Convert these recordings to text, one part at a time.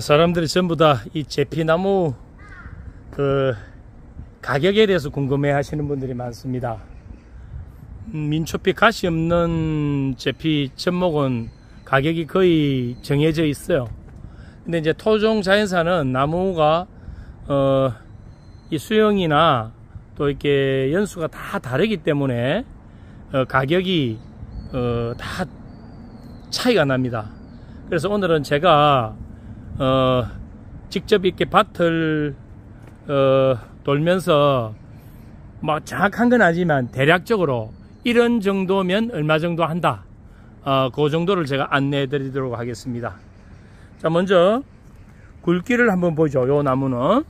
사람들이 전부 다 이 제피나무 가격에 대해서 궁금해 하시는 분들이 많습니다. 민초피 가시 없는 제피 접목은 가격이 거의 정해져 있어요. 근데 이제 토종 자연산은 나무가 이 수영이나 또 이렇게 연수가 다 다르기 때문에 가격이 다 차이가 납니다. 그래서 오늘은 제가 직접 이렇게 밭을 돌면서 뭐 정확한 건 아니지만 대략적으로 이런 정도면 얼마 정도 한다, 그 정도를 제가 안내해 드리도록 하겠습니다. 자, 먼저 굵기를 한번 보죠. 요 나무는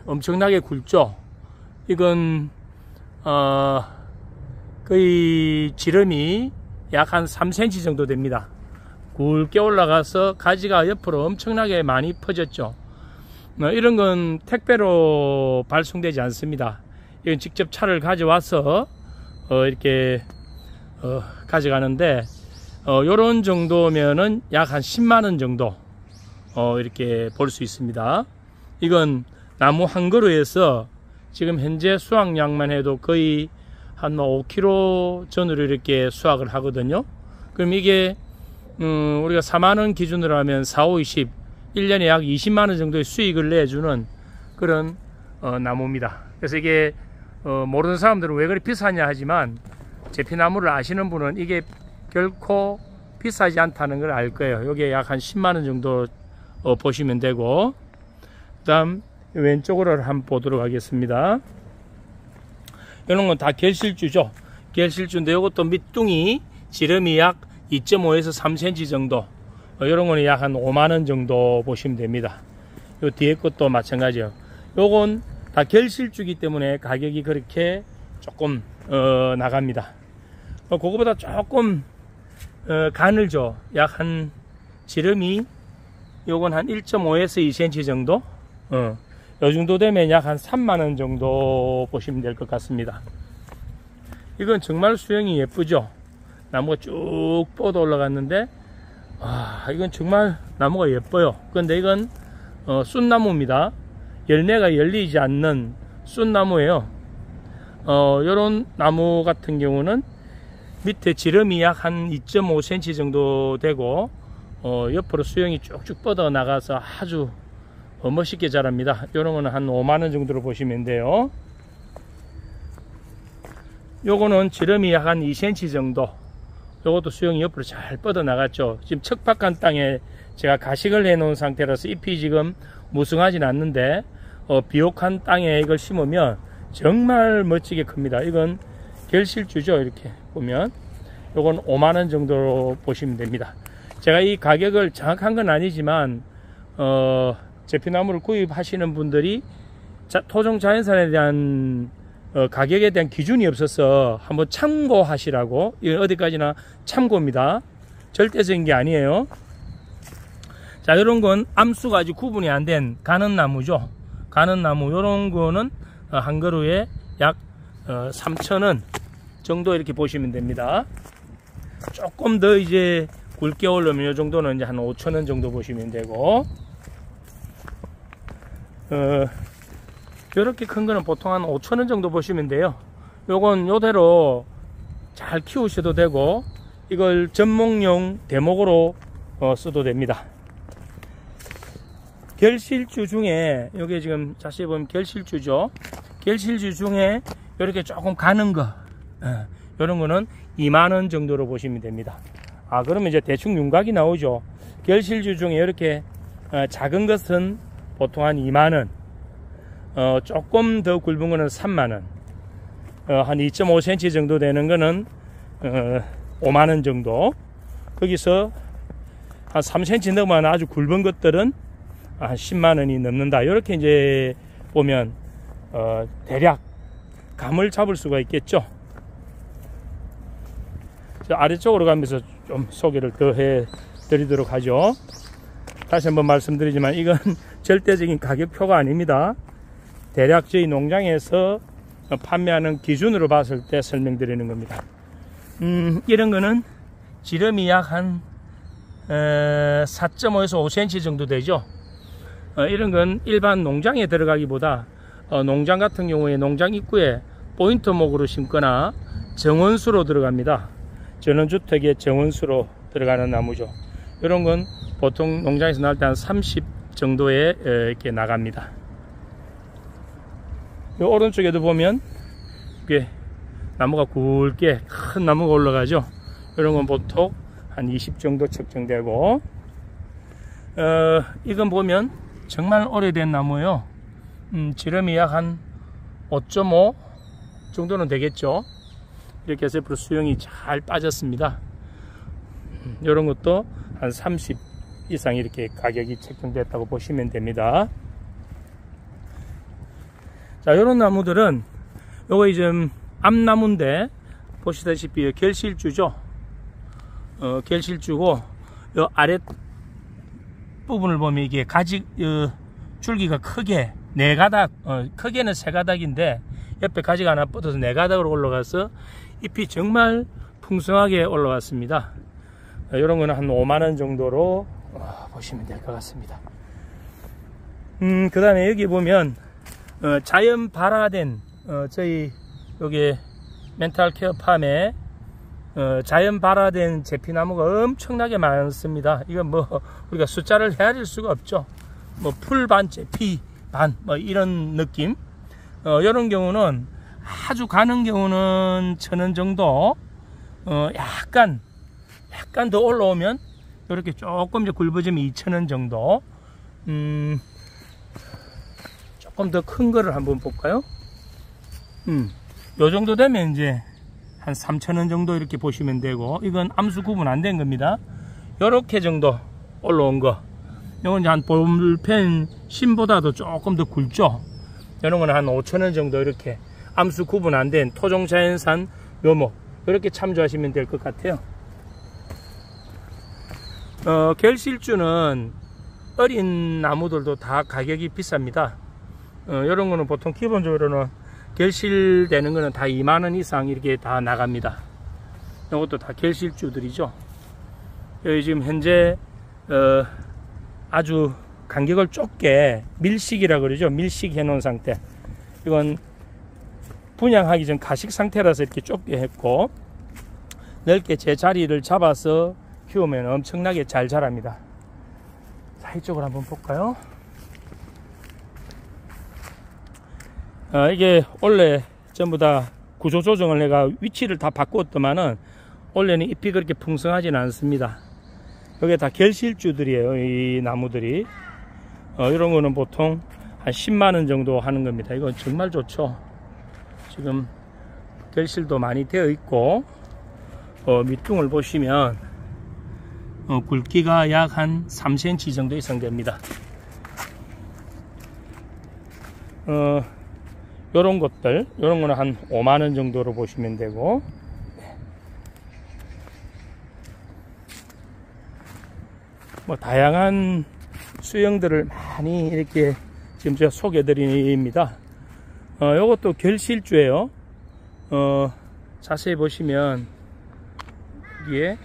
엄청나게 굵죠. 이건 거의 지름이 약 한 3cm 정도 됩니다. 굵게 올라가서 가지가 옆으로 엄청나게 많이 퍼졌죠. 이런 건 택배로 발송되지 않습니다. 이건 직접 차를 가져와서 이렇게 가져가는데, 요런 정도면은 약 한 10만원 정도 이렇게 볼 수 있습니다. 이건 나무 한 그루에서 지금 현재 수확량만 해도 거의 한 5kg 전후로 이렇게 수확을 하거든요. 그럼 이게 우리가 4만원 기준으로 하면 4, 5, 20 1년에 약 20만원 정도의 수익을 내주는 그런 나무입니다. 그래서 이게 모르는 사람들은 왜 그리 비싸냐 하지만 제피나무를 아시는 분은 이게 결코 비싸지 않다는 걸 알 거예요. 여기에 약 한 10만원 정도 보시면 되고, 그 다음 왼쪽으로 한번 보도록 하겠습니다. 이런 건 다 결실주죠. 결실주인데 이것도 밑둥이 지름이 약 2.5에서 3cm 정도, 이런 거는 약 한 5만원 정도 보시면 됩니다. 요 뒤에 것도 마찬가지예요. 요건 다 결실주기 때문에 가격이 그렇게 조금 나갑니다. 그거보다 조금 가늘죠. 약 한 지름이 요건 한 1.5에서 2cm 정도, 요 정도 되면 약 한 3만원 정도 보시면 될 것 같습니다. 이건 정말 수영이 예쁘죠. 나무가 쭉 뻗어 올라갔는데, 이건 정말 나무가 예뻐요. 그런데 이건 쑥나무입니다. 열매가 열리지 않는 쑥나무예요. 요런 나무 같은 경우는 밑에 지름이 약 한 2.5cm 정도 되고, 옆으로 수영이 쭉쭉 뻗어 나가서 아주 멋있게 자랍니다. 요런 거는 한 5만원 정도로 보시면 돼요. 요거는 지름이 약 한 2cm 정도, 요것도 수영이 옆으로 잘 뻗어 나갔죠. 지금 척박한 땅에 제가 가식을 해 놓은 상태라서 잎이 지금 무성하진 않는데, 비옥한 땅에 이걸 심으면 정말 멋지게 큽니다. 이건 결실주죠. 이렇게 보면 요건 5만원 정도로 보시면 됩니다. 제가 이 가격을 정확한 건 아니지만 제피나무를 구입하시는 분들이 토종 자연산에 대한 가격에 대한 기준이 없어서 한번 참고하시라고, 이건 어디까지나 참고입니다. 절대적인 게 아니에요. 자, 이런 건 암수가 아직 구분이 안 된 가는나무죠. 가는나무, 이런 거는 한 그루에 약 3,000원 정도 이렇게 보시면 됩니다. 조금 더 이제 굵게 올라오면 이 정도는 이제 한 5,000원 정도 보시면 되고, 이렇게 큰 거는 보통 한 5,000원 정도 보시면 돼요. 요건 요대로 잘 키우셔도 되고, 이걸 접목용 대목으로 써도 됩니다. 결실주 중에, 여기 지금 자세히 보면 결실주죠. 결실주 중에 이렇게 조금 가는 거, 이런 거는 2만원 정도로 보시면 됩니다. 그러면 이제 대충 윤곽이 나오죠. 결실주 중에 이렇게 작은 것은 보통 한 2만원, 조금 더 굵은 거는 3만원, 한 2.5cm 정도 되는 거는 5만원 정도, 거기서 한 3cm 넘어간 아주 굵은 것들은 한 10만원이 넘는다. 이렇게 이제 보면 대략 감을 잡을 수가 있겠죠. 아래쪽으로 가면서 좀 소개를 더 해 드리도록 하죠. 다시 한번 말씀드리지만 이건 절대적인 가격표가 아닙니다. 대략 저희 농장에서 판매하는 기준으로 봤을 때 설명드리는 겁니다. 이런 거는 지름이 약 한 4.5에서 5cm 정도 되죠. 이런 건 일반 농장에 들어가기보다 농장 같은 경우에 농장 입구에 포인트목으로 심거나 정원수로 들어갑니다. 전원주택의 정원수로 들어가는 나무죠. 이런 건 보통 농장에서 나올 때 한 30 정도에 이렇게 나갑니다. 이 오른쪽에도 보면 이게 나무가 굵게 큰 나무가 올라가죠. 이런 건 보통 한 20 정도 측정되고, 이건 보면 정말 오래된 나무예요. 지름이 약 한 5.5 정도는 되겠죠. 이렇게 해서 옆으로 수영이 잘 빠졌습니다. 이런 것도 한 30 이상 이렇게 가격이 책정됐다고 보시면 됩니다. 자, 이런 나무들은 요거 이제 암나무인데 보시다시피 결실주죠. 결실주고 요 아래 부분을 보면 이게 가지 줄기가 크게 네 가닥, 크게는 세 가닥인데 옆에 가지가 하나 뻗어서 네 가닥으로 올라가서 잎이 정말 풍성하게 올라왔습니다. 이런 거는 한 5만원 정도로 보시면 될 것 같습니다. 그 다음에 여기 보면 자연 발화된 저희 여기 멘탈케어 팜에 자연 발화된 제피나무가 엄청나게 많습니다. 이건 뭐 우리가 숫자를 헤아릴 수가 없죠. 뭐 풀반, 제피반 뭐 이런 느낌. 이런 경우는 아주 가는 경우는 1000원 정도, 약간 더 올라오면 이렇게 조금 이제 굵어지면 2000원 정도. 조금 더 큰 거를 한번 볼까요? 요 정도 되면 이제 한 3000원 정도 이렇게 보시면 되고, 이건 암수 구분 안 된 겁니다. 요렇게 정도 올라온 거, 이건 이제 한 볼펜 심보다도 조금 더 굵죠. 이런 거는 한 5000원 정도 이렇게 암수 구분 안 된 토종 자연산 묘목, 이렇게 참조하시면 될 것 같아요. 결실주는 어린 나무들도 다 가격이 비쌉니다. 이런 거는 보통 기본적으로는 결실되는 거는 다 2만원 이상 이렇게 다 나갑니다. 이것도 다 결실주들이죠. 여기 지금 현재 아주 간격을 좁게 밀식이라 그러죠. 밀식 해 놓은 상태. 이건 분양하기 전 가식 상태라서 이렇게 좁게 했고, 넓게 제 자리를 잡아서 키우면 엄청나게 잘 자랍니다. 자, 이쪽으로 한번 볼까요? 이게 원래 전부 다 구조 조정을 내가 위치를 다 바꿨더만은 원래는 잎이 그렇게 풍성하지는 않습니다. 여기 다 결실주들이에요, 이 나무들이. 이런 거는 보통 한 10만원 정도 하는 겁니다. 이건 정말 좋죠. 지금 결실도 많이 되어 있고, 밑둥을 보시면 굵기가 약 한 3cm 정도 이상 됩니다. 요런 것들, 요런 거는 한 5만원 정도로 보시면 되고, 뭐 다양한 수영들을 많이 이렇게 지금 제가 소개해 드립니다. 요것도 결실주예요. 자세히 보시면 여기에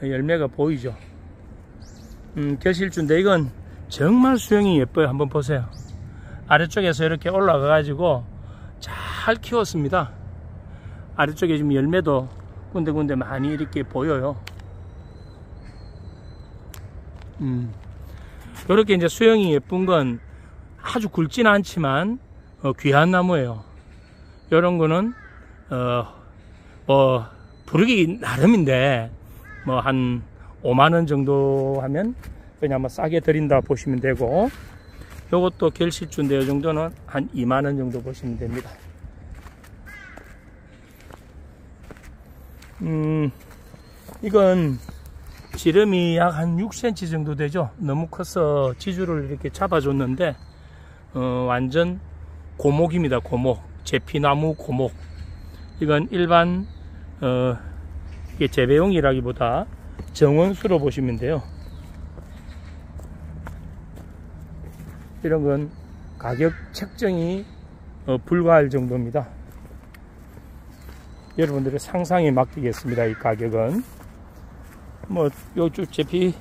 열매가 보이죠. 결실주인데 이건 정말 수영이 예뻐요. 한번 보세요. 아래쪽에서 이렇게 올라가 가지고 잘 키웠습니다. 아래쪽에 지금 열매도 군데군데 많이 이렇게 보여요. 이렇게 이제 수영이 예쁜 건 아주 굵지는 않지만 귀한 나무예요. 이런 거는 뭐 부르기 나름인데 뭐 한 5만원 정도 하면 그냥 뭐 싸게 드린다 보시면 되고, 요것도 결실주인데 이 정도는 한 2만원 정도 보시면 됩니다. 이건 지름이 약 한 6cm 정도 되죠. 너무 커서 지주를 이렇게 잡아줬는데 완전 고목입니다. 고목, 제피나무 고목. 이건 일반 이게 재배용이라기보다 정원수로 보시면 돼요. 이런 건 가격 책정이 불가할 정도입니다. 여러분들의 상상에 맡기겠습니다. 이 가격은. 뭐 요쭉 제피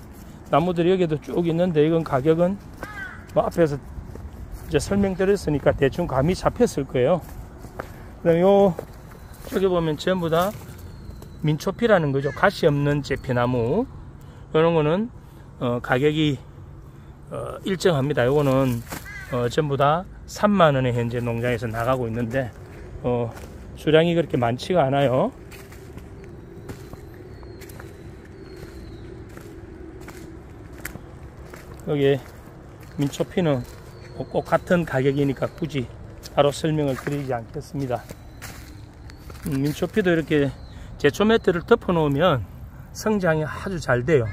나무들이 여기도 쭉 있는데 이건 가격은 뭐 앞에서 이제 설명드렸으니까 대충 감이 잡혔을 거예요. 그다음에 요 저기 보면 전부 다 민초피라는 거죠. 가시 없는 제피나무. 이런 거는 가격이 일정합니다. 요거는 전부 다 3만원에 현재 농장에서 나가고 있는데 수량이 그렇게 많지가 않아요. 여기에 민초피는 꼭 같은 가격이니까 굳이 바로 설명을 드리지 않겠습니다. 민초피도 이렇게 제초 매트를 덮어 놓으면 성장이 아주 잘 돼요.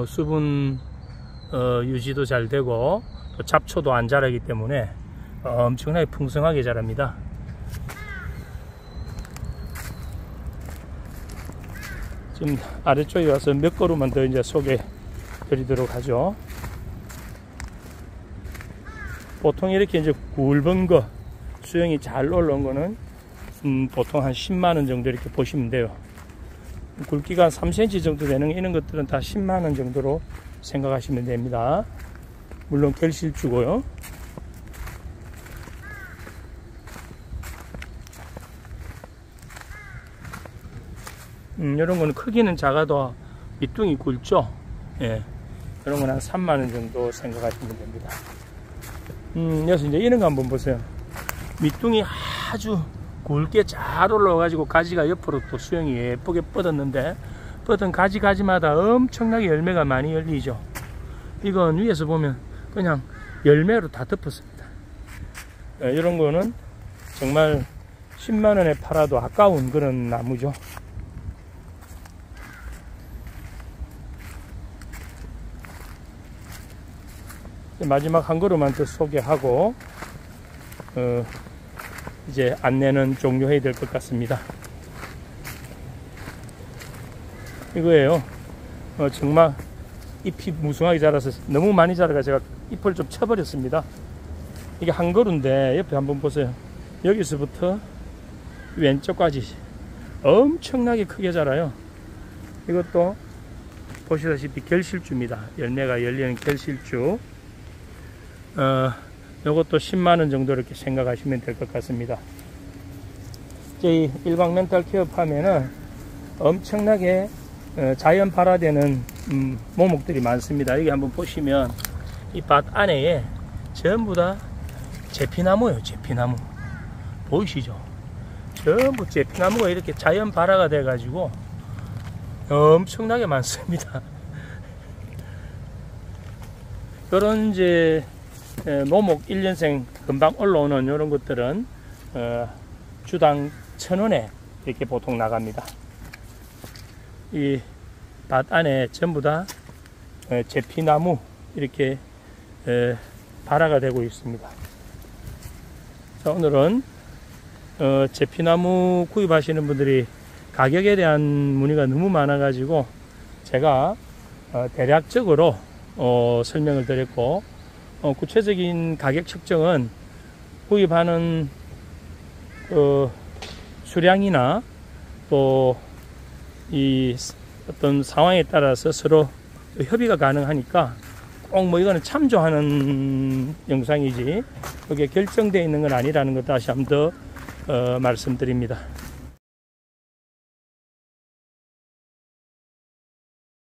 수분 유지도 잘 되고 또 잡초도 안 자라기 때문에 엄청나게 풍성하게 자랍니다. 지금 아래쪽에 와서 몇 그루만 더 이제 소개해 드리도록 하죠. 보통 이렇게 이제 굵은 거, 수영이 잘 올라온 거는 보통 한 10만원 정도 이렇게 보시면 돼요. 굵기가 3cm 정도 되는 이런 것들은 다 10만원 정도로 생각하시면 됩니다. 물론 결실주고요. 이런 거는 크기는 작아도 밑둥이 굵죠. 예, 이런 건 한 3만원 정도 생각하시면 됩니다. 여기서 이제 이런 거 한번 보세요. 밑둥이 아주 굵게 잘 올라와가지고 가지가 옆으로 또 수영이 예쁘게 뻗었는데, 뻗은 가지마다 엄청나게 열매가 많이 열리죠. 이건 위에서 보면 그냥 열매로 다 덮었습니다. 이런 거는 정말 10만원에 팔아도 아까운 그런 나무죠. 마지막 한 그루만 더 소개하고 이제 안내는 종료해야 될 것 같습니다. 이거예요. 정말 잎이 무성하게 자라서 너무 많이 자라가 제가 잎을 좀 쳐버렸습니다. 이게 한 그루인데 옆에 한번 보세요. 여기서부터 왼쪽까지 엄청나게 크게 자라요. 이것도 보시다시피 결실주입니다. 열매가 열리는 결실주. 요것도 10만원 정도 이렇게 생각하시면 될 것 같습니다. 저희 일방 멘탈 케어 파면은 엄청나게 자연 발화되는 모목들이 많습니다. 여기 한번 보시면 이 밭 안에 전부 다 제피나무예요. 제피나무 보이시죠? 전부 제피나무가 이렇게 자연 발화가 돼 가지고 엄청나게 많습니다. 요런 이제 모목 1년생 금방 올라오는 이런 것들은 주당 1,000원에 이렇게 보통 나갑니다. 이 밭 안에 전부 다 제피나무 이렇게 발화가 되고 있습니다. 자, 오늘은 제피나무 구입하시는 분들이 가격에 대한 문의가 너무 많아 가지고 제가 대략적으로 설명을 드렸고, 구체적인 가격 측정은 구입하는 수량이나 또 이 어떤 상황에 따라서 서로 협의가 가능하니까 꼭 뭐 이거는 참조하는 영상이지 그게 결정되어 있는 건 아니라는 것 다시 한번 더 말씀드립니다.